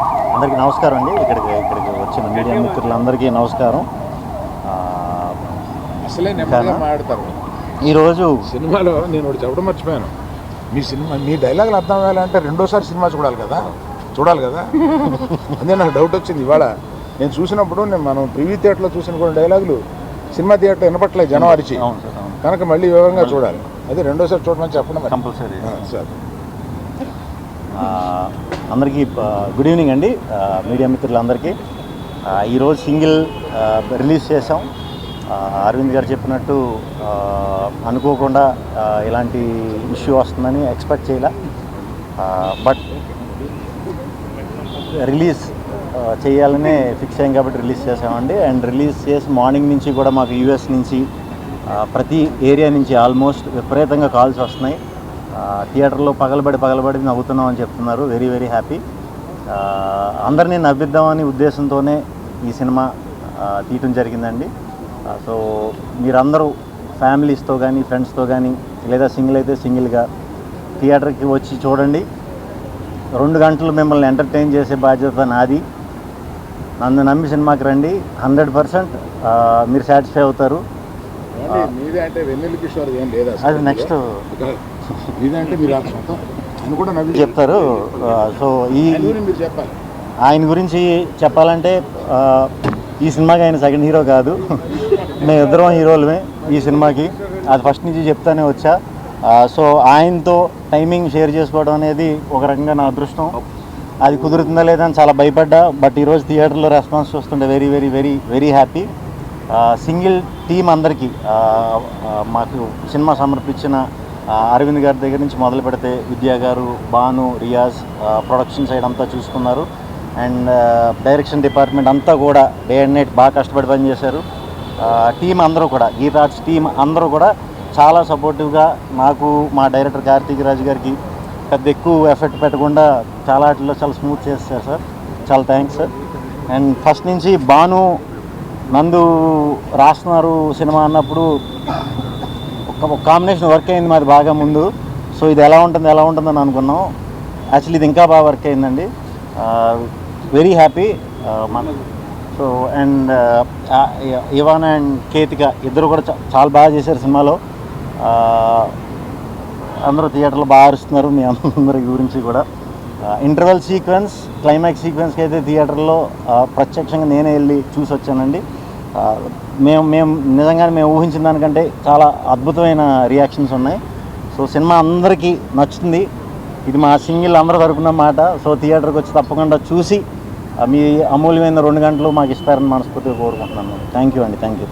అందరికీ నమస్కారం అండి. ఇక్కడికి వచ్చిన మీడియా మిత్రులందరికీ నమస్కారం. అసలే నెమ్మదిగా మాట్లాడతారు. ఈరోజు సినిమాలో నేను ఒకటి చెప్పడం మర్చిపోయాను. మీ డైలాగులు అర్థం అవ్వాలంటే రెండోసారి సినిమా చూడాలి కదా. అదే నాకు డౌట్ వచ్చింది ఇవాళ. నేను చూసినప్పుడు మనం ప్రివ్యూ థియేటర్లో చూసిన కొన్ని డైలాగులు సినిమా థియేటర్ వినపట్లేదు జనం అరిచి, కనుక మళ్ళీ వివరంగా చూడాలి. అదే రెండోసారి చూడమని చెప్పడం కంపల్సరీ సార్. అందరికీ గుడ్ ఈవినింగ్ అండి. మీడియా మిత్రులందరికీ ఈరోజు సింగిల్ రిలీజ్ చేసాం. అరవింద్ గారు చెప్పినట్టు అనుకోకుండా ఇలాంటి ఇష్యూ వస్తుందని ఎక్స్పెక్ట్ చేయలే. బట్ రిలీజ్ చేయాలనే ఫిక్స్ అయ్యాం కాబట్టి రిలీజ్ చేసామండి. అండ్ రిలీజ్ చేసి మార్నింగ్ నుంచి కూడా మాకు యూఎస్ నుంచి ప్రతి ఏరియా నుంచి ఆల్మోస్ట్ విపరీతంగా కాల్స్ వస్తున్నాయి. థియేటర్లో పగలబడి నవ్వుతున్నాం అని చెప్తున్నారు. Very very happy. అందరినీ నవ్విద్దామని ఉద్దేశంతోనే ఈ సినిమా తీయటం జరిగిందండి. సో మీరందరూ ఫ్యామిలీస్తో కానీ ఫ్రెండ్స్తో కానీ లేదా సింగిల్ అయితే సింగిల్గా థియేటర్కి వచ్చి చూడండి. 2 గంటలు మిమ్మల్ని ఎంటర్టైన్ చేసే బాధ్యత నాది. నన్ను నమ్మి సినిమాకి రండి. 100% మీరు సాటిస్ఫై అవుతారు. అది నెక్స్ట్ చెప్తారు. సో ఆయన గురించి చెప్పాలంటే ఈ సినిమాకి ఆయన సెకండ్ హీరో కాదు, మేమిద్దరం హీరోలమే ఈ సినిమాకి. అది ఫస్ట్ నుంచి చెప్తానే వచ్చా. సో ఆయనతో టైమింగ్ షేర్ చేసుకోవడం అనేది ఒక రకంగా నా అదృష్టం. అది కుదురుతుందా లేదా అని చాలా భయపడ్డా. బట్ ఈరోజు థియేటర్లో రెస్పాన్స్ చూస్తుంటే very very very very happy. Single team అందరికీ మాకు సినిమా సమర్పించిన అరవింద్ గారి దగ్గర నుంచి మొదలు పెడితే విద్యా గారు, భాను, రియాజ్, ప్రొడక్షన్ సైడ్ అంతా చూసుకున్నారు. అండ్ డైరెక్షన్ డిపార్ట్మెంట్ అంతా కూడా డే అండ్ నైట్ బాగా కష్టపడి పనిచేశారు. టీం అందరూ కూడా, గీత ఆర్ట్స్ టీం అందరూ కూడా చాలా సపోర్టివ్గా నాకు, మా డైరెక్టర్ కార్తీక్ రాజు గారికి పెద్ద ఎక్కువ ఎఫర్ట్ పెట్టకుండా చాలా వాటిల్లో చాలా స్మూత్ చేస్తారు సార్. చాలా థ్యాంక్స్ సార్. అండ్ ఫస్ట్ నుంచి భాను, నందు రాస్తున్నారు సినిమా అన్నప్పుడు ఒక కాంబినేషన్ వర్క్ అయింది మాది బాగా ముందు. సో ఇది ఎలా ఉంటుందని అనుకున్నాం. యాక్చువల్లీ ఇది ఇంకా బాగా వర్క్ అయిందండి. Very happy. So and Ivaan and Ketika ఇద్దరు కూడా చాలా బాగా చేశారు సినిమాలో. అందరూ థియేటర్లో బాగా అరుస్తున్నారు. మీ అందరి గురించి కూడా ఇంటర్వెల్ సీక్వెన్స్, క్లైమాక్స్ సీక్వెన్స్కి అయితే థియేటర్లో ప్రత్యక్షంగా నేనే వెళ్ళి చూసి వచ్చానండి. మేము నిజంగానే మేము ఊహించిన దానికంటే చాలా అద్భుతమైన రియాక్షన్స్ ఉన్నాయి. సో సినిమా అందరికీ నచ్చుతుంది. ఇది మా సింగిల్ అందరూ తరపున మాట. సో థియేటర్కి వచ్చి తప్పకుండా చూసి మీ అమూల్యమైన 2 గంటలు మాకు ఇస్తారని మనస్ఫూర్తిగా కోరుకుంటున్నాను. థ్యాంక్ యూ అండి. Thank you.